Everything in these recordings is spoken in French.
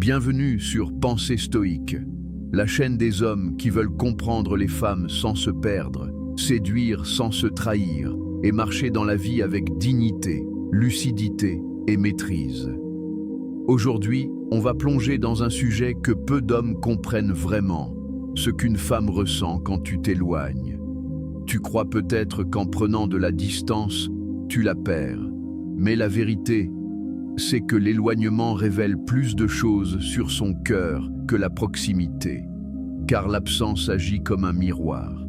Bienvenue sur Pensée stoïque, la chaîne des hommes qui veulent comprendre les femmes sans se perdre, séduire sans se trahir et marcher dans la vie avec dignité, lucidité et maîtrise. Aujourd'hui, on va plonger dans un sujet que peu d'hommes comprennent vraiment, ce qu'une femme ressent quand tu t'éloignes. Tu crois peut-être qu'en prenant de la distance, tu la perds. Mais la vérité, c'est que l'éloignement révèle plus de choses sur son cœur que la proximité, car l'absence agit comme un miroir.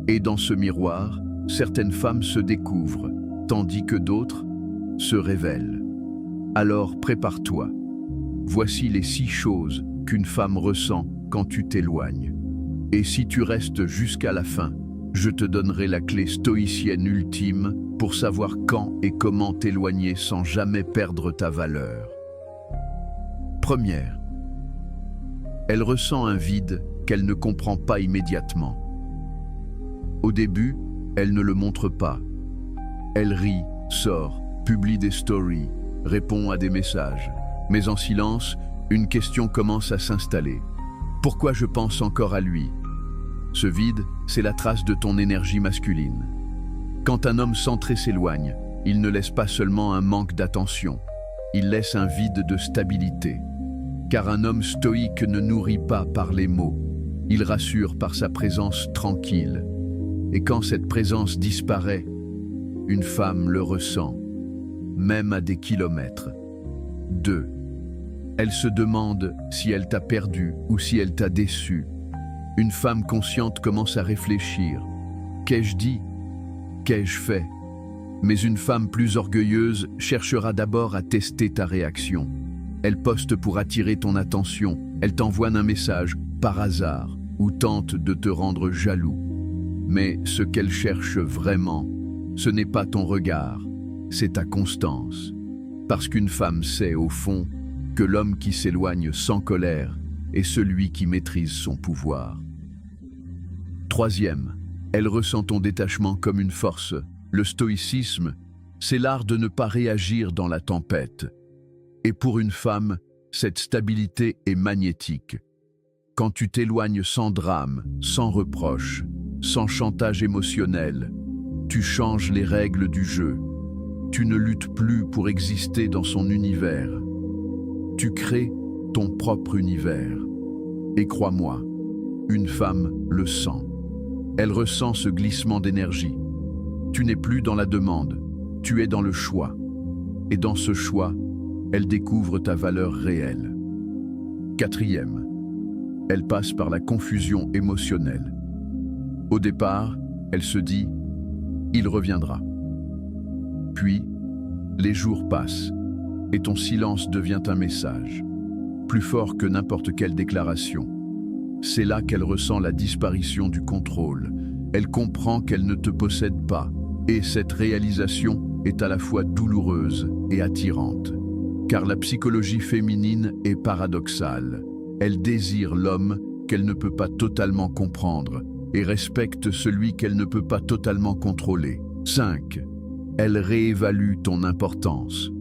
Et dans ce miroir, certaines femmes se découvrent, tandis que d'autres se révèlent. Alors prépare-toi. Voici les 6 choses qu'une femme ressent quand tu t'éloignes. Et si tu restes jusqu'à la fin, je te donnerai la clé stoïcienne ultime pour savoir quand et comment t'éloigner sans jamais perdre ta valeur. Première, elle ressent un vide qu'elle ne comprend pas immédiatement. Au début, elle ne le montre pas. Elle rit, sort, publie des stories, répond à des messages. Mais en silence, une question commence à s'installer. Pourquoi je pense encore à lui ? Ce vide, c'est la trace de ton énergie masculine. Quand un homme centré s'éloigne, il ne laisse pas seulement un manque d'attention, il laisse un vide de stabilité. Car un homme stoïque ne nourrit pas par les mots, il rassure par sa présence tranquille. Et quand cette présence disparaît, une femme le ressent, même à des kilomètres. 2. Elle se demande si elle t'a perdu ou si elle t'a déçu. Une femme consciente commence à réfléchir. Qu'ai-je dit ? Qu'ai-je fait ? Mais une femme plus orgueilleuse cherchera d'abord à tester ta réaction. Elle poste pour attirer ton attention. Elle t'envoie un message par hasard ou tente de te rendre jaloux. Mais ce qu'elle cherche vraiment, ce n'est pas ton regard, c'est ta constance. Parce qu'une femme sait au fond que l'homme qui s'éloigne sans colère est celui qui maîtrise son pouvoir. Troisième, elle ressent ton détachement comme une force. Le stoïcisme, c'est l'art de ne pas réagir dans la tempête. Et pour une femme, cette stabilité est magnétique. Quand tu t'éloignes sans drame, sans reproche, sans chantage émotionnel, tu changes les règles du jeu. Tu ne luttes plus pour exister dans son univers. Tu crées ton propre univers. Et crois-moi, une femme le sent. Elle ressent ce glissement d'énergie. Tu n'es plus dans la demande, tu es dans le choix. Et dans ce choix, elle découvre ta valeur réelle. Quatrième, elle passe par la confusion émotionnelle. Au départ, elle se dit « il reviendra ». Puis, les jours passent et ton silence devient un message, plus fort que n'importe quelle déclaration. C'est là qu'elle ressent la disparition du contrôle. Elle comprend qu'elle ne te possède pas, et cette réalisation est à la fois douloureuse et attirante. Car la psychologie féminine est paradoxale. Elle désire l'homme qu'elle ne peut pas totalement comprendre et respecte celui qu'elle ne peut pas totalement contrôler. 5. Elle réévalue ton importance.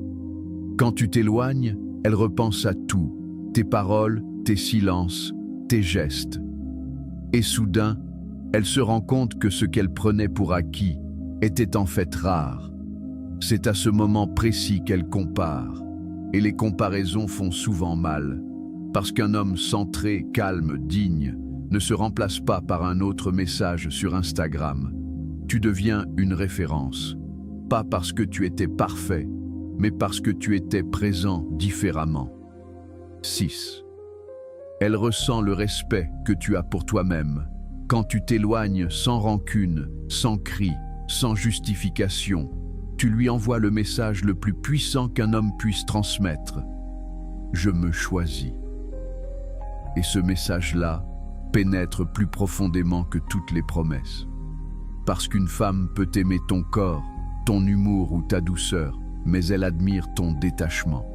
Quand tu t'éloignes, elle repense à tout, tes paroles, tes silences, tes gestes. Et soudain, elle se rend compte que ce qu'elle prenait pour acquis était en fait rare. C'est à ce moment précis qu'elle compare. Et les comparaisons font souvent mal, parce qu'un homme centré, calme, digne, ne se remplace pas par un autre message sur Instagram. Tu deviens une référence, pas parce que tu étais parfait, mais parce que tu étais présent différemment. 6. Elle ressent le respect que tu as pour toi-même. Quand tu t'éloignes sans rancune, sans cri, sans justification, tu lui envoies le message le plus puissant qu'un homme puisse transmettre. Je me choisis. Et ce message-là pénètre plus profondément que toutes les promesses. Parce qu'une femme peut aimer ton corps, ton humour ou ta douceur, mais elle admire ton détachement.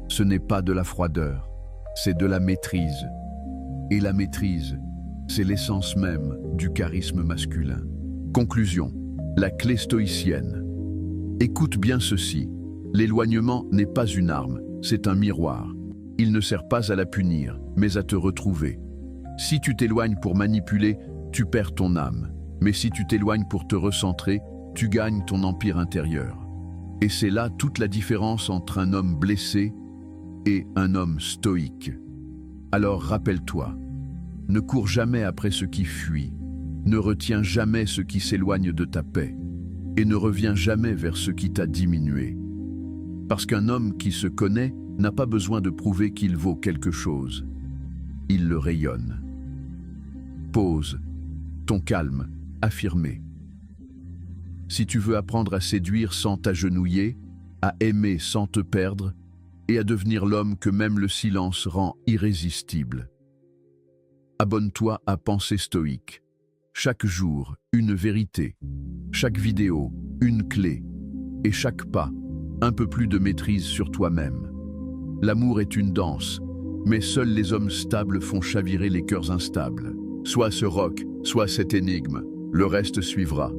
Ce n'est pas de la froideur, c'est de la maîtrise. Et la maîtrise, c'est l'essence même du charisme masculin. Conclusion, la clé stoïcienne. Écoute bien ceci, l'éloignement n'est pas une arme, c'est un miroir. il ne sert pas à la punir, mais à te retrouver. Si tu t'éloignes pour manipuler, tu perds ton âme. Mais si tu t'éloignes pour te recentrer, tu gagnes ton empire intérieur. Et c'est là toute la différence entre un homme blessé et un homme stoïque. Alors rappelle-toi, ne cours jamais après ce qui fuit, ne retiens jamais ce qui s'éloigne de ta paix, et ne reviens jamais vers ce qui t'a diminué. Parce qu'un homme qui se connaît n'a pas besoin de prouver qu'il vaut quelque chose. Il le rayonne. Pose, ton calme, affirmé. Si tu veux apprendre à séduire sans t'agenouiller, à aimer sans te perdre, et à devenir l'homme que même le silence rend irrésistible, abonne-toi à Pensée Stoïque. Chaque jour, une vérité. Chaque vidéo, une clé. Et chaque pas, un peu plus de maîtrise sur toi-même. L'amour est une danse, mais seuls les hommes stables font chavirer les cœurs instables. Soit ce roc, soit cette énigme, le reste suivra.